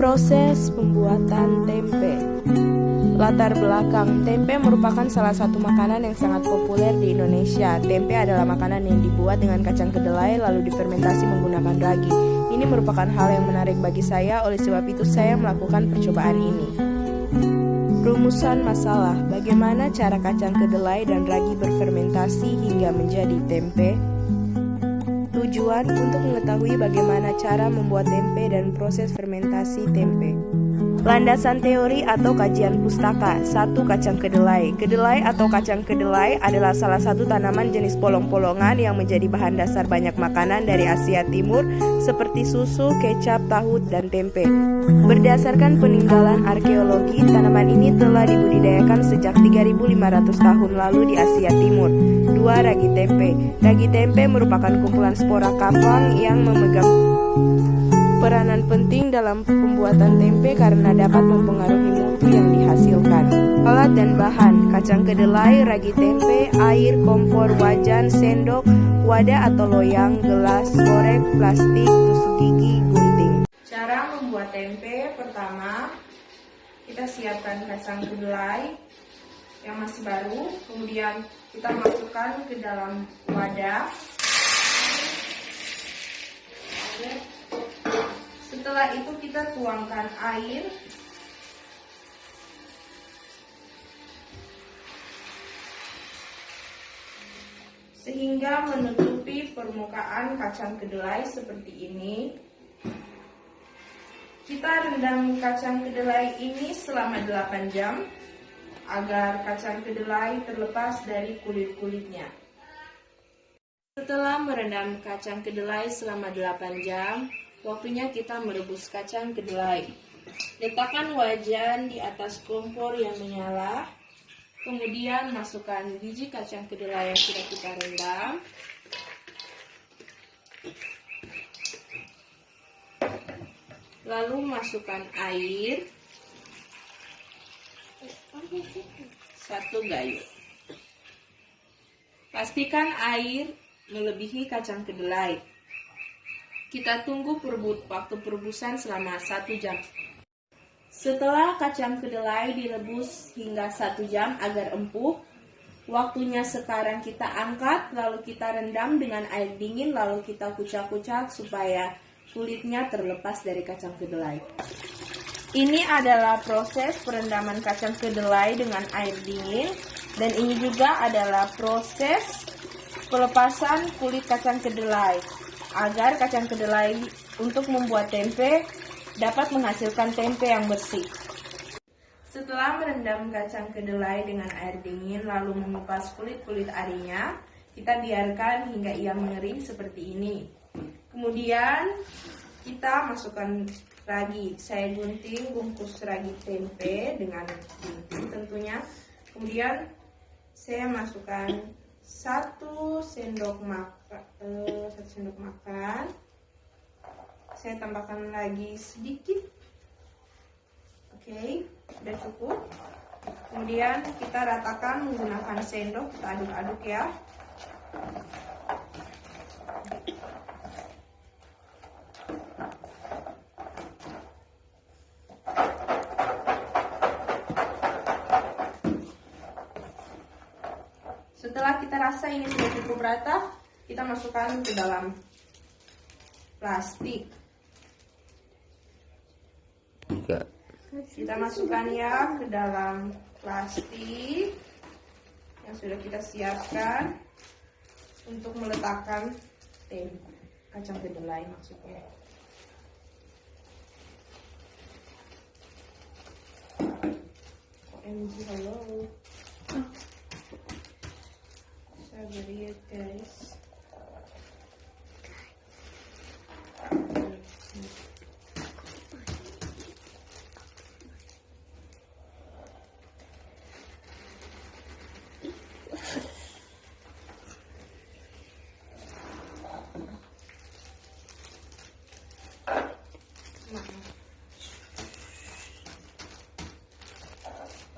Proses pembuatan tempe. Latar belakang, tempe merupakan salah satu makanan yang sangat populer di Indonesia. Tempe adalah makanan yang dibuat dengan kacang kedelai lalu difermentasi menggunakan ragi. Ini merupakan hal yang menarik bagi saya, oleh sebab itu saya melakukan percobaan ini. Rumusan masalah, bagaimana cara kacang kedelai dan ragi berfermentasi hingga menjadi tempe? Tujuan untuk mengetahui bagaimana cara membuat tempe dan proses fermentasi tempe. Landasan teori atau kajian pustaka. 1. Kacang kedelai. Kedelai atau kacang kedelai adalah salah satu tanaman jenis polong-polongan yang menjadi bahan dasar banyak makanan dari Asia Timur seperti susu, kecap, tahu, dan tempe. Berdasarkan peninggalan arkeologi, tanaman ini telah dibudidayakan sejak 3.500 tahun lalu di Asia Timur. 2. Ragi tempe. Ragi tempe merupakan kumpulan spora kapang yang memegang peranan penting dalam pembuatan tempe karena dapat mempengaruhi mutu yang dihasilkan. Alat dan bahan: kacang kedelai, ragi tempe, air, kompor, wajan, sendok, wadah atau loyang, gelas, korek, plastik, tusuk gigi, gunting. Cara membuat tempe: pertama, kita siapkan kacang kedelai yang masih baru, kemudian kita masukkan ke dalam wadah. Setelah itu kita tuangkan air. Sehingga menutupi permukaan kacang kedelai seperti ini. Kita rendam kacang kedelai ini selama 8 jam agar kacang kedelai terlepas dari kulit-kulitnya. Setelah merendam kacang kedelai selama 8 jam, waktunya kita merebus kacang kedelai. Letakkan wajan di atas kompor yang menyala. Kemudian masukkan biji kacang kedelai yang sudah kita rendam. Lalu masukkan air 1 gayung. Pastikan air melebihi kacang kedelai. Kita tunggu waktu perebusan selama 1 jam. Setelah kacang kedelai direbus hingga 1 jam agar empuk, waktunya sekarang kita angkat, lalu kita rendam dengan air dingin, lalu kita kucak-kucak supaya kulitnya terlepas dari kacang kedelai. Ini adalah proses perendaman kacang kedelai dengan air dingin, dan ini juga adalah proses pelepasan kulit kacang kedelai agar kacang kedelai untuk membuat tempe dapat menghasilkan tempe yang bersih. Setelah merendam kacang kedelai dengan air dingin lalu mengupas kulit-kulit arinya, kita biarkan hingga ia mengering seperti ini. Kemudian kita masukkan ragi. Saya gunting bungkus ragi tempe dengan gunting tentunya. Kemudian saya masukkan 1 sendok makan. Saya tambahkan lagi sedikit. Oke, sudah cukup. Kemudian kita ratakan menggunakan sendok, kita aduk-aduk ya. Setelah kita rasa ini sudah cukup rata, kita masukkan ke dalam plastik. Kita masukkan ya ke dalam plastik yang sudah kita siapkan untuk meletakkan kacang kedelai maksudnya. OMG, hello. Sabar ya guys.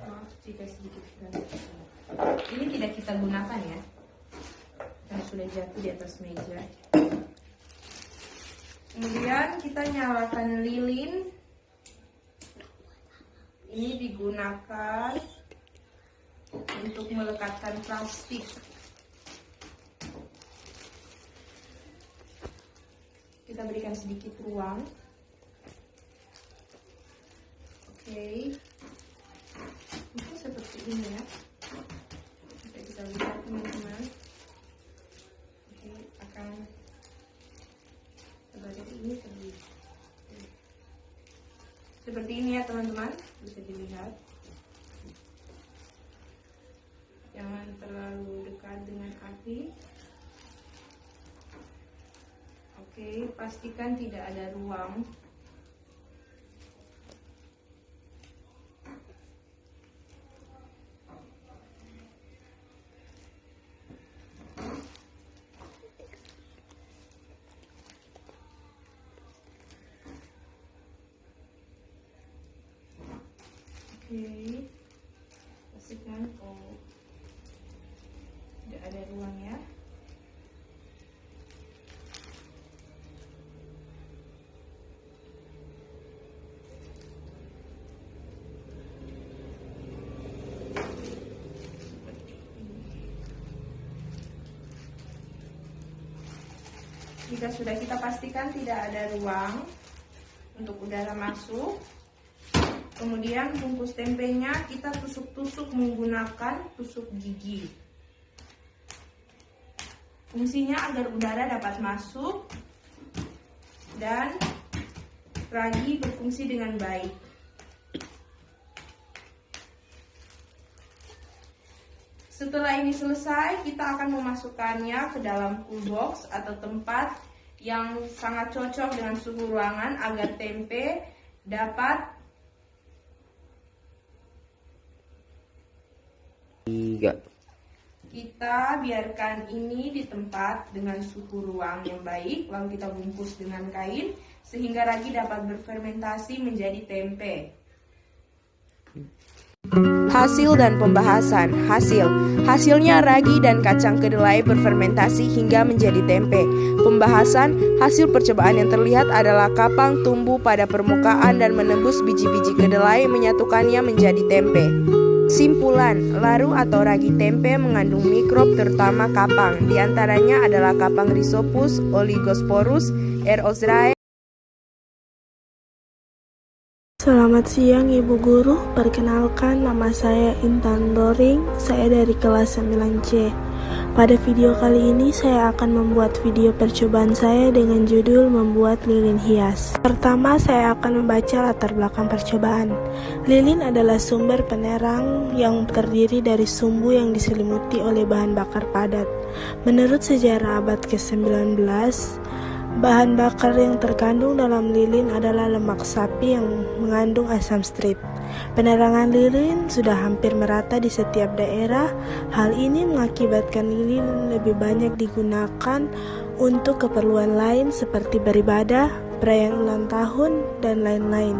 Maaf jika sedikit berantakan. Ini tidak kita gunakan ya, karena sudah jatuh di atas meja. Kemudian kita nyalakan lilin Ini digunakan untuk melekatkan plastik. Kita berikan sedikit ruang. Oke. Itu seperti ini ya. Bisa kita lihat teman-teman. Oke, akan sebagai ini terlihat. Seperti ini ya teman-teman, bisa dilihat. Jangan terlalu dekat dengan api. Oke, pastikan tidak ada ruang. Oke, pastikan tidak ada ruang ya. Jika sudah kita pastikan tidak ada ruang untuk udara masuk, kemudian bungkus tempenya kita tusuk-tusuk menggunakan tusuk gigi. Fungsinya agar udara dapat masuk dan ragi berfungsi dengan baik. Setelah ini selesai, kita akan memasukkannya ke dalam cool box atau tempat yang sangat cocok dengan suhu ruangan agar tempe dapat kita biarkan ini di tempat dengan suhu ruang yang baik, lalu kita bungkus dengan kain sehingga ragi dapat berfermentasi menjadi tempe. Hasil dan pembahasan. Hasilnya ragi dan kacang kedelai berfermentasi hingga menjadi tempe. Pembahasan, hasil percobaan yang terlihat adalah kapang tumbuh pada permukaan dan menembus biji-biji kedelai menyatukannya menjadi tempe. Simpulan, laru atau ragi tempe mengandung mikrob terutama kapang. Di antaranya adalah kapang Rhizopus, Oligosporus, R. ozrae. Selamat siang Ibu Guru, perkenalkan nama saya Intan Loring, saya dari kelas 9C. Pada video kali ini saya akan membuat video percobaan saya dengan judul membuat lilin hias. Pertama saya akan membaca latar belakang percobaan. Lilin adalah sumber penerang yang terdiri dari sumbu yang diselimuti oleh bahan bakar padat. Menurut sejarah abad ke-19, bahan bakar yang terkandung dalam lilin adalah lemak sapi yang mengandung asam strit. Penerangan lilin sudah hampir merata di setiap daerah. Hal ini mengakibatkan lilin lebih banyak digunakan untuk keperluan lain seperti beribadah, perayaan ulang tahun, dan lain-lain.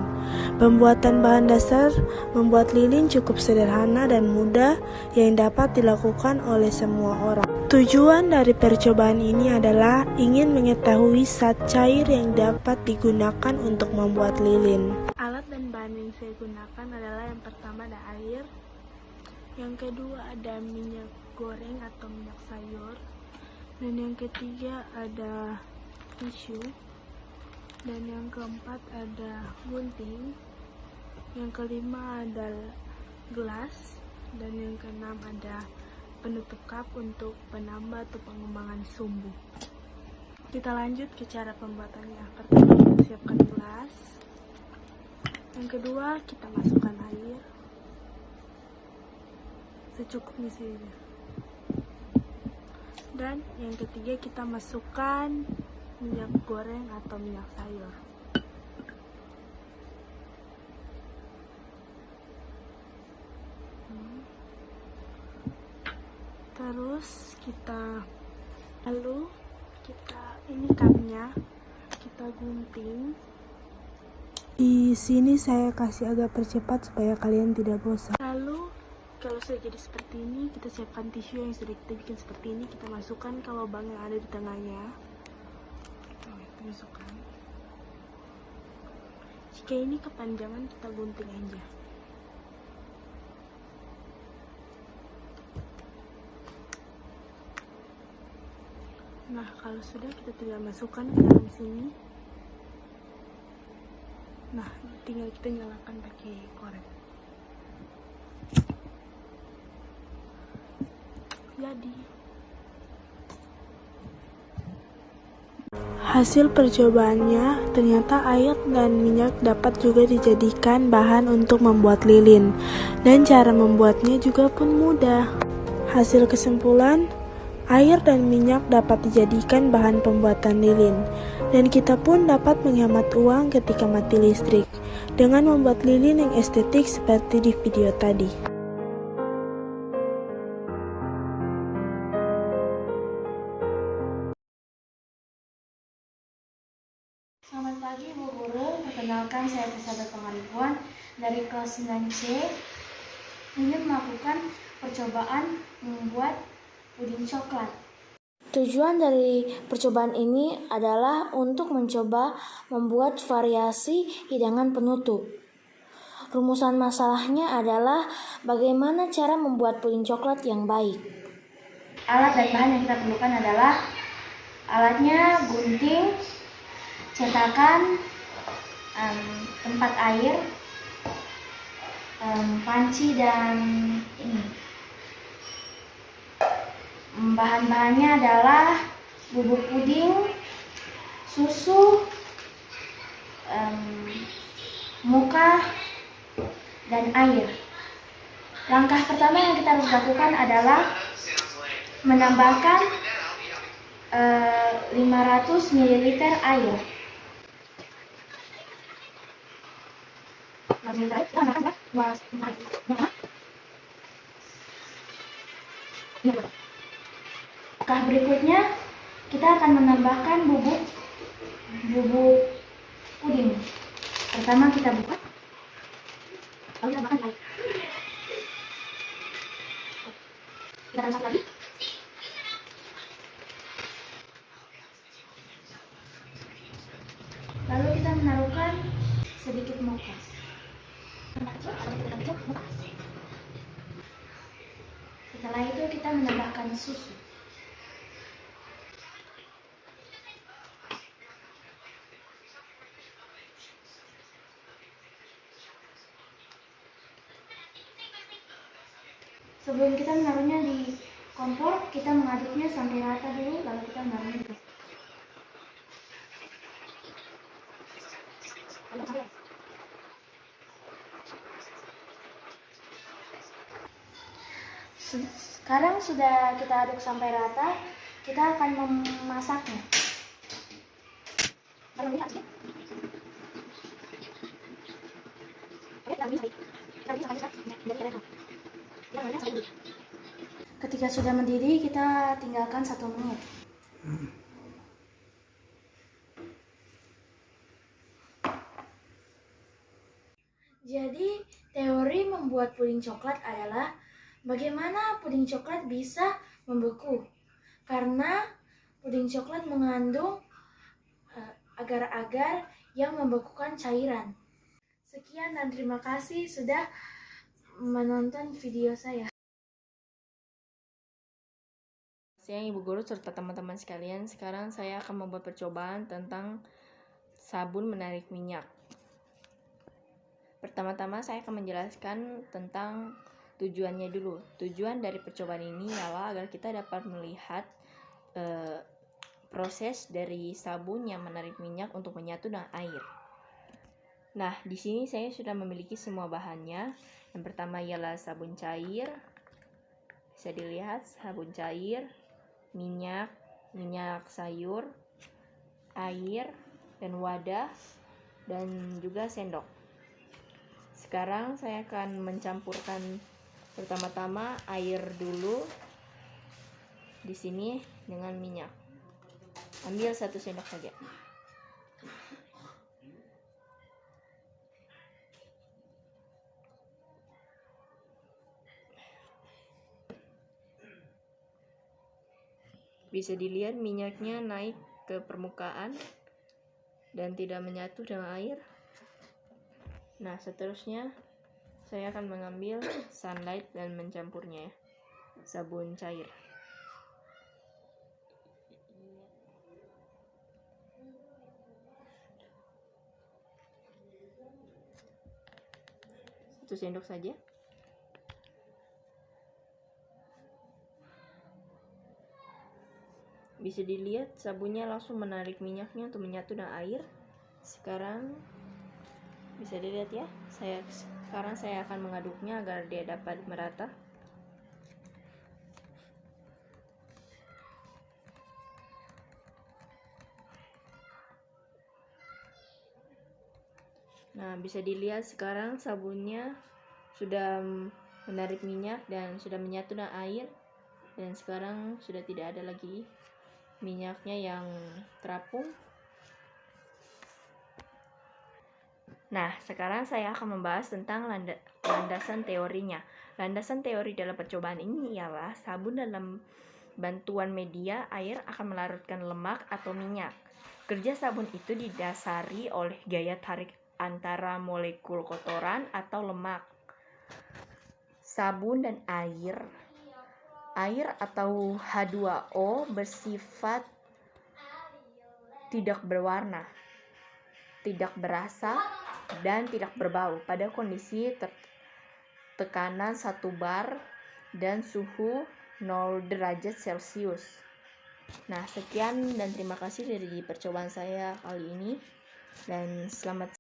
Pembuatan bahan dasar membuat lilin cukup sederhana dan mudah yang dapat dilakukan oleh semua orang. Tujuan dari percobaan ini adalah ingin mengetahui zat cair yang dapat digunakan untuk membuat lilin. Alat dan bahan yang saya gunakan adalah yang pertama ada air, yang kedua ada minyak goreng atau minyak sayur, dan yang ketiga ada tisu, dan yang keempat ada gunting, yang kelima ada gelas, dan yang keenam ada penutup cup untuk penambah atau pengembangan sumbu. Kita lanjut ke cara pembuatannya. Pertama kita siapkan gelas, yang kedua kita masukkan air secukupnya saja, dan yang ketiga kita masukkan minyak goreng atau minyak sayur. Terus ini cupnya kita gunting. Di sini saya kasih agak percepat supaya kalian tidak bosan. Lalu kalau sudah jadi seperti ini, kita siapkan tisu yang sudah kita bikin seperti ini, kita masukkan ke lubang yang ada di tengahnya. Kita masukkan. Jika ini kepanjangan kita gunting aja. Nah, kalau sudah kita tinggal masukkan ke dalam sini. Nah, tinggal kita nyalakan pakai korek. Jadi, hasil percobaannya ternyata air dan minyak dapat juga dijadikan bahan untuk membuat lilin, dan cara membuatnya juga pun mudah. Hasil kesimpulan, air dan minyak dapat dijadikan bahan pembuatan lilin, dan kita pun dapat menghemat uang ketika mati listrik dengan membuat lilin yang estetik seperti di video tadi. Selamat pagi Bu Guru, perkenalkan saya Pesada Pangaribuan dari kelas 9C. Ingin melakukan percobaan membuat puding coklat. Tujuan dari percobaan ini adalah untuk mencoba membuat variasi hidangan penutup. Rumusan masalahnya adalah bagaimana cara membuat puding coklat yang baik. Alat dan bahan yang kita perlukan adalah alatnya gunting, cetakan, tempat air, panci, dan ini. Bahan-bahannya adalah bubuk puding, susu, muka, dan air. Langkah pertama yang kita harus lakukan adalah menambahkan 500 ml air. Langkah berikutnya kita akan menambahkan bubuk puding. Pertama kita buka, lalu tambahkan air. Kita tambahkan lagi. Lalu kita menaruhkan sedikit mocha. Setelah itu kita menambahkan susu. Sebelum kita menaruhnya di kompor, kita mengaduknya sampai rata dulu, lalu kita menaruhnya di kompor. Sekarang sudah kita aduk sampai rata, kita akan memasaknya. Ketika sudah mendidih, kita tinggalkan 1 menit. Jadi, teori membuat puding coklat adalah bagaimana puding coklat bisa membeku. Karena puding coklat mengandung agar-agar yang membekukan cairan. Sekian dan terima kasih sudah menonton video saya. Siang Ibu Guru serta teman-teman sekalian, sekarang saya akan membuat percobaan tentang sabun menarik minyak. Pertama-tama saya akan menjelaskan tentang tujuannya dulu. Tujuan dari percobaan ini ialah agar kita dapat melihat proses dari sabun yang menarik minyak untuk menyatu dengan air. Nah, di sini saya sudah memiliki semua bahannya. Yang pertama ialah sabun cair. Bisa dilihat sabun cair, minyak sayur, air, dan wadah, dan juga sendok. Sekarang saya akan mencampurkan pertama-tama air dulu di sini dengan minyak. Ambil 1 sendok saja. Bisa dilihat minyaknya naik ke permukaan dan tidak menyatu dengan air. Nah, seterusnya saya akan mengambil sunlight dan mencampurnya, sabun cair. 1 sendok saja. Bisa dilihat sabunnya langsung menarik minyaknya untuk menyatu dengan air. Sekarang bisa dilihat ya, sekarang saya akan mengaduknya agar dia dapat merata. Nah, bisa dilihat sekarang sabunnya sudah menarik minyak dan sudah menyatu dengan air, dan sekarang sudah tidak ada lagi minyaknya yang terapung. Nah, sekarang saya akan membahas tentang landasan teorinya. Landasan teori dalam percobaan ini ialah sabun dalam bantuan media air akan melarutkan lemak atau minyak. Kerja sabun itu didasari oleh gaya tarik antara molekul kotoran atau lemak. Sabun dan air atau H2O bersifat tidak berwarna, tidak berasa, dan tidak berbau pada kondisi tekanan 1 bar dan suhu 0 derajat Celcius. Nah, sekian dan terima kasih dari percobaan saya kali ini, dan selamat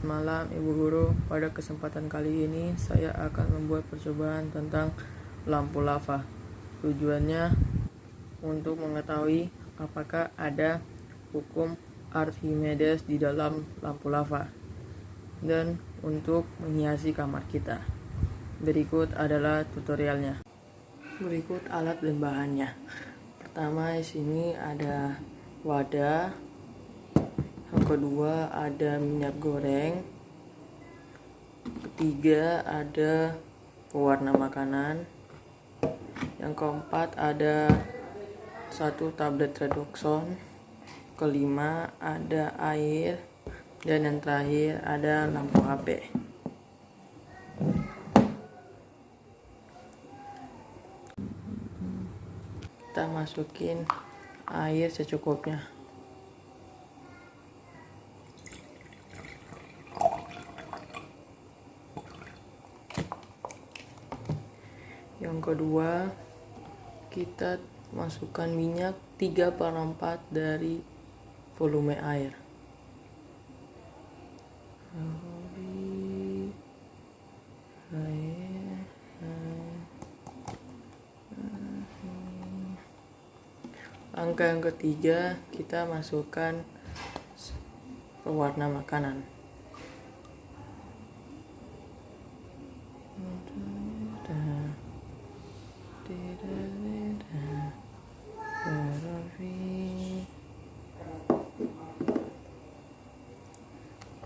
malam Ibu Guru. Pada kesempatan kali ini saya akan membuat percobaan tentang lampu lava. Tujuannya untuk mengetahui apakah ada hukum Archimedes di dalam lampu lava dan untuk menghiasi kamar kita. Berikut adalah tutorialnya. Berikut alat dan bahannya. Pertama, di sini ada wadah. Yang kedua ada minyak goreng. Ketiga ada pewarna makanan. Yang keempat ada 1 tablet redoxon. Kelima ada air. Dan yang terakhir ada lampu HP. Kita masukin air secukupnya. Yang kedua, kita masukkan minyak 3/4 dari volume air. Langkah yang ketiga, kita masukkan pewarna makanan.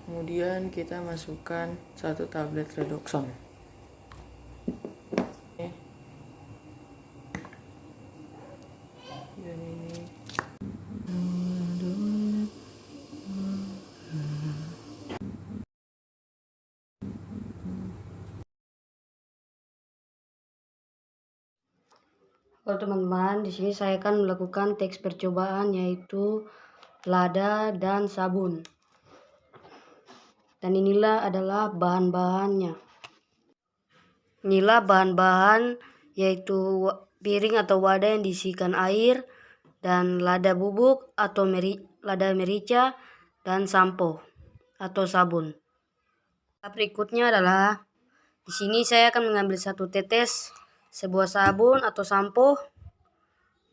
Kemudian kita masukkan 1 tablet redoxon. Dan ini Halo teman-teman, di sini saya akan melakukan teks percobaan yaitu lada dan sabun. Dan inilah adalah bahan-bahannya. Inilah bahan-bahan yaitu piring atau wadah yang diisikan air dan lada bubuk atau lada merica dan sampo atau sabun. Berikutnya adalah di sini saya akan mengambil 1 tetes sebuah sabun atau sampo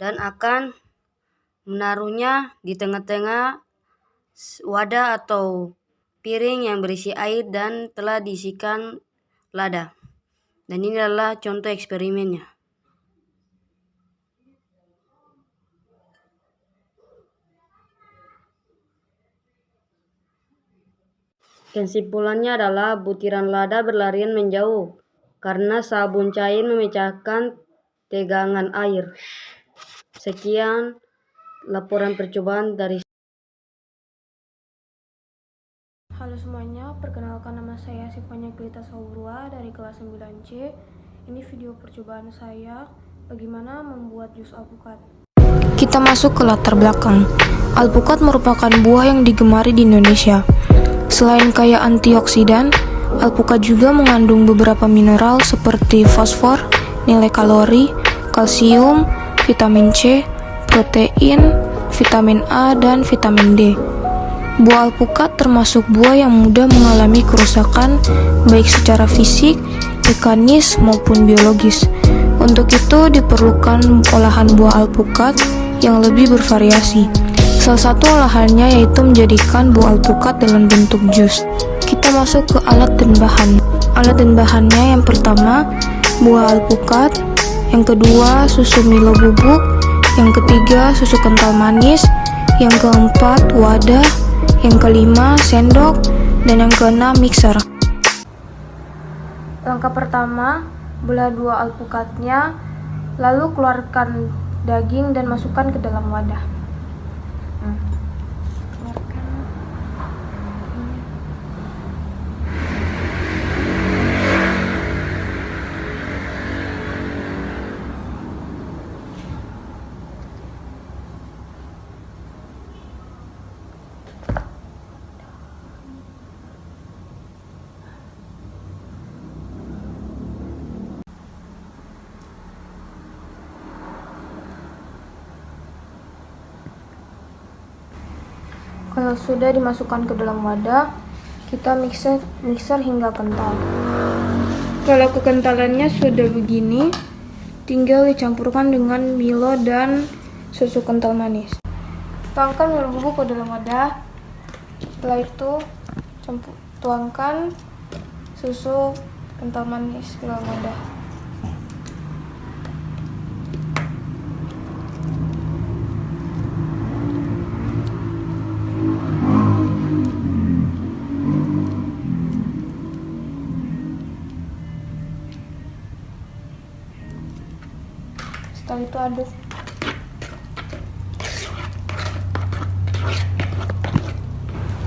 dan akan menaruhnya di tengah-tengah wadah atau piring yang berisi air dan telah diisikan lada. Dan ini adalah contoh eksperimennya. Kesimpulannya adalah butiran lada berlarian menjauh karena sabun cair memecahkan tegangan air. Sekian laporan percobaan dari. Halo semuanya, perkenalkan nama saya Sifanya Klita Saurua dari kelas 9C. Ini video percobaan saya bagaimana membuat jus alpukat. Kita masuk ke latar belakang. Alpukat merupakan buah yang digemari di Indonesia. Selain kaya antioksidan, alpukat juga mengandung beberapa mineral seperti fosfor, nilai kalori, kalsium, vitamin C, protein, vitamin A, dan vitamin D. Buah alpukat termasuk buah yang mudah mengalami kerusakan baik secara fisik, mekanis, maupun biologis. Untuk itu diperlukan olahan buah alpukat yang lebih bervariasi. Salah satu olahannya yaitu menjadikan buah alpukat dalam bentuk jus. Kita masuk ke alat dan bahan. Alat dan bahannya yang pertama, buah alpukat. Yang kedua, susu Milo bubuk. Yang ketiga, susu kental manis. Yang keempat, wadah. Yang kelima, sendok. Dan yang keenam, mixer. Langkah pertama, belah dua alpukatnya, lalu keluarkan daging dan masukkan ke dalam wadah. Kalau sudah dimasukkan ke dalam wadah, kita mixer hingga kental. Kalau kekentalannya sudah begini, tinggal dicampurkan dengan Milo dan susu kental manis. Tuangkan Milo bubuk ke dalam wadah. Setelah itu, tuangkan susu kental manis ke dalam wadah. Setelah itu aduk.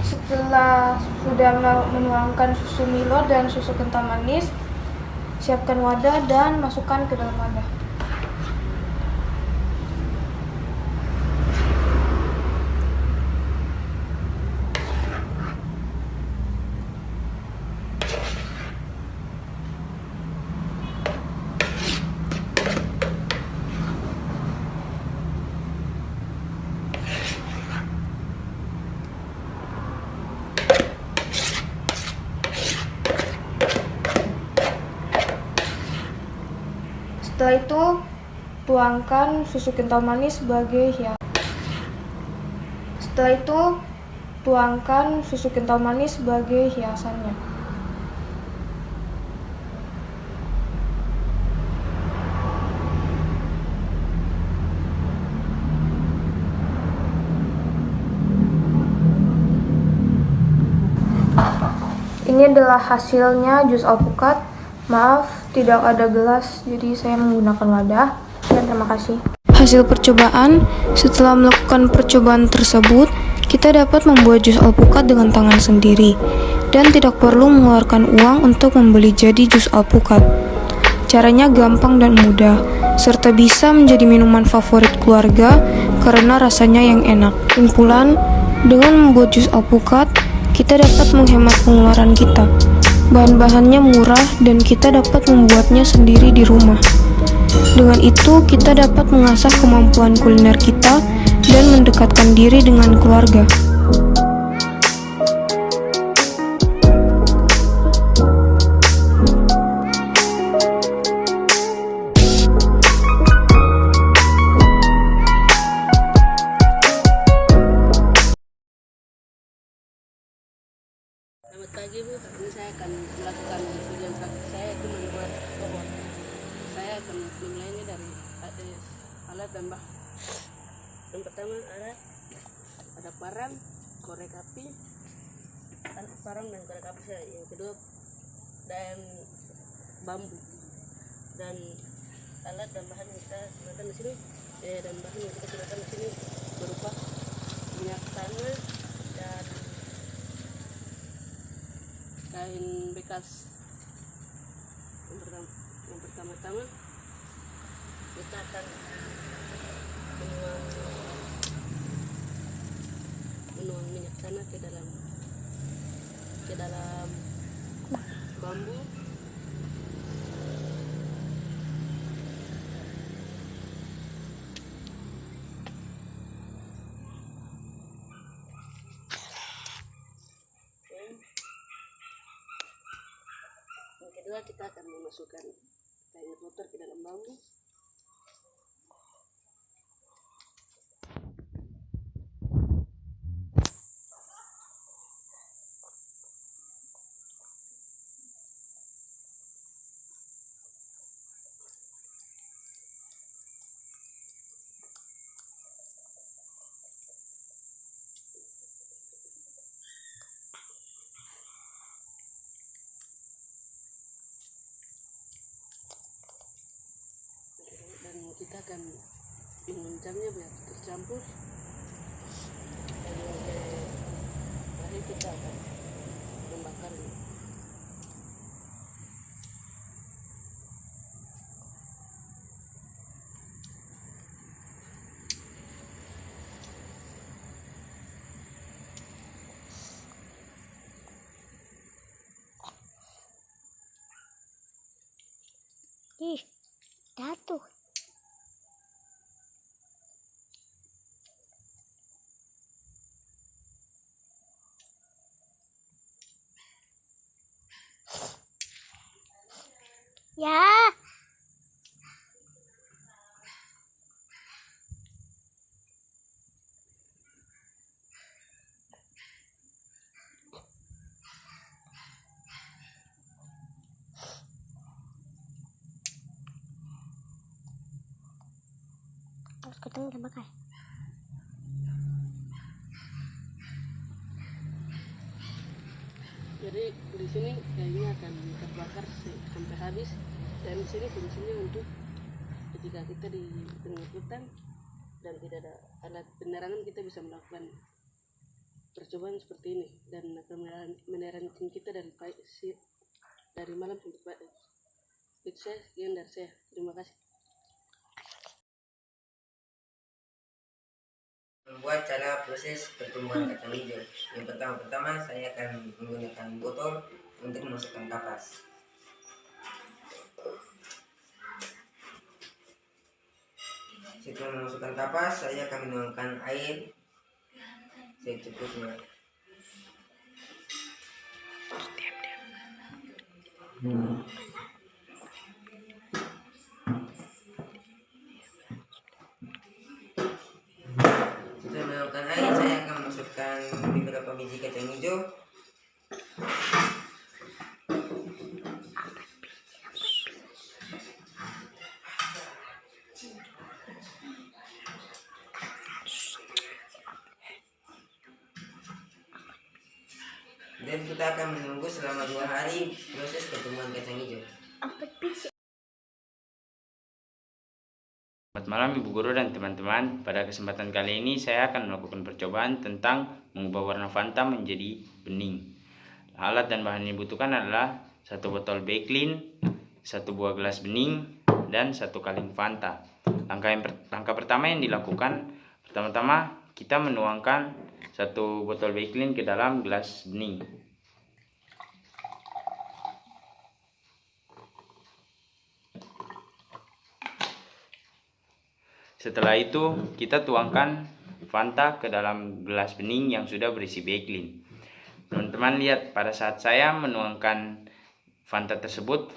Setelah sudah menuangkan susu Milo dan susu kental manis, siapkan wadah dan masukkan ke dalam wadah. Setelah itu, tuangkan susu kental manis sebagai hiasan. Hiasannya. Ini adalah hasilnya jus alpukat. Maaf, tidak ada gelas, jadi saya menggunakan wadah. Dan terima kasih. Hasil percobaan, setelah melakukan percobaan tersebut, kita dapat membuat jus alpukat dengan tangan sendiri dan tidak perlu mengeluarkan uang untuk membeli jadi jus alpukat. Caranya gampang dan mudah, serta bisa menjadi minuman favorit keluarga karena rasanya yang enak. Simpulan, dengan membuat jus alpukat, kita dapat menghemat pengeluaran kita. Bahan-bahannya murah dan kita dapat membuatnya sendiri di rumah. Dengan itu, kita dapat mengasah kemampuan kuliner kita dan mendekatkan diri dengan keluarga. Selamat pagi Bu, hari ini saya akan melakukan tujuan praktik saya itu membuat pohon. Saya akan memulainya dari alat dan bahan. Yang pertama ada parang, korek api, parang dan korek api saya. Yang kedua daun bambu dan alat dan bahan yang kita gunakan di sini. Dan bahan yang kita gunakan di sini berupa minyak tanah dan kain bekas. Yang pertama-tama kita akan menuang minyak tanah ke dalam ke dalam bambu. Yang kedua kita akan memasukkan kain kotor ke dalam bambu. Dan kita akan mengancamnya biar tercampur. Lalu terakhir kita akan membakarnya. Ih, jatuh. Ya. Harus ketemu udah bakar. Jadi di sini kayaknya akan terbakar sampai habis, dan di sini fungsinya untuk ketika kita di tengah hutan dan tidak ada alat penerangan, kita bisa melakukan percobaan seperti ini dan akan menerangi kita dari malam sampai pagi. Itu saya, sekian dari saya. Terima kasih. Membuat cara proses pertumbuhan kacang hijau. Yang pertama saya akan menggunakan botol untuk memasukkan kapas. Setelah memasukkan kapas, saya akan menuangkan air secukupnya. Setelah menuangkan air, saya akan masukkan beberapa biji kacang hijau. Dan kita akan menunggu selama 2 hari proses pertumbuhan kacang hijau. Selamat malam Ibu Guru dan teman-teman. Pada kesempatan kali ini saya akan melakukan percobaan tentang mengubah warna Fanta menjadi bening. Alat dan bahan yang dibutuhkan adalah 1 botol Baiklin, 1 buah gelas bening, dan 1 kaleng Fanta. Langkah pertama yang dilakukan, pertama-tama kita menuangkan 1 botol Baiklin ke dalam gelas bening. Setelah itu kita tuangkan Fanta ke dalam gelas bening yang sudah berisi Baiklin. Teman-teman lihat, pada saat saya menuangkan Fanta tersebut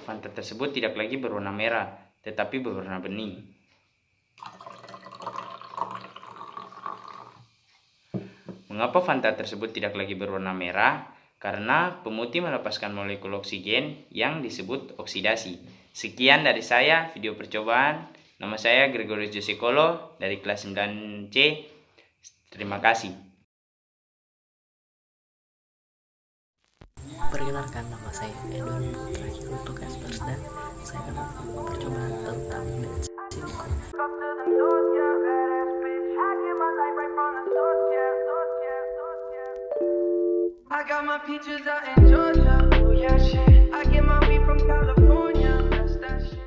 tidak lagi berwarna merah, tetapi berwarna bening. Mengapa Fanta tersebut tidak lagi berwarna merah? Karena pemutih melepaskan molekul oksigen yang disebut oksidasi. Sekian dari saya video percobaan. Nama saya Gregorius Josekolo dari kelas 9C. Terima kasih. Perkenalkan, nama saya Edwin Putra untuk Espers, dan saya akan melakukan percobaan tentang silikon. I got my peaches out in Georgia, oh yeah shit. I get my weed from California, that's that shit.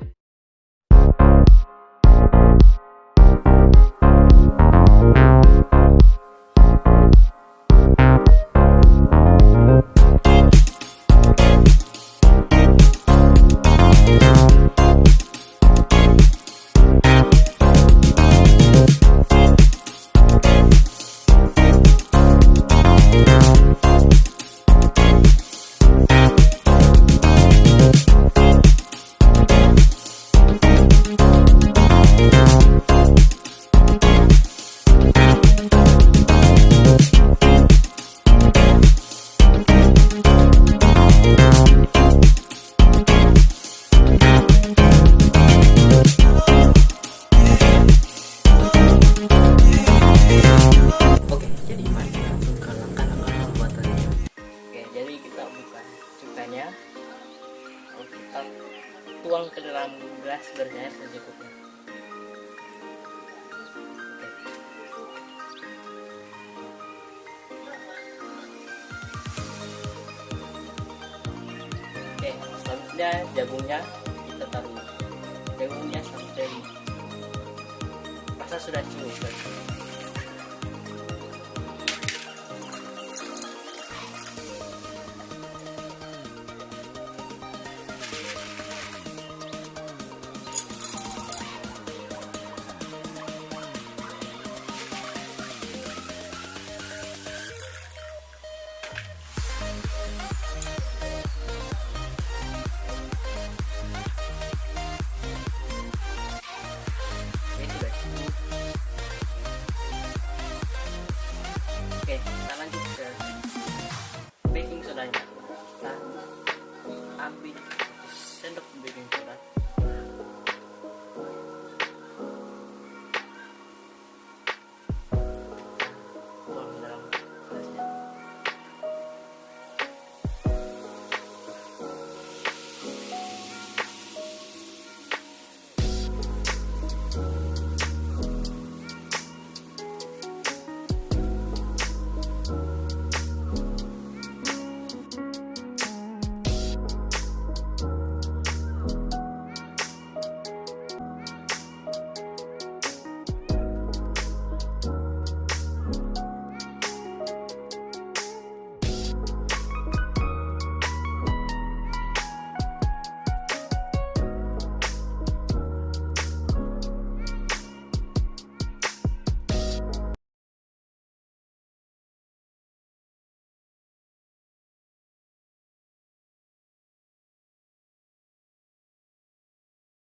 selanjutnya jagungnya kita taruh jagungnya sampai rasa sudah cukup.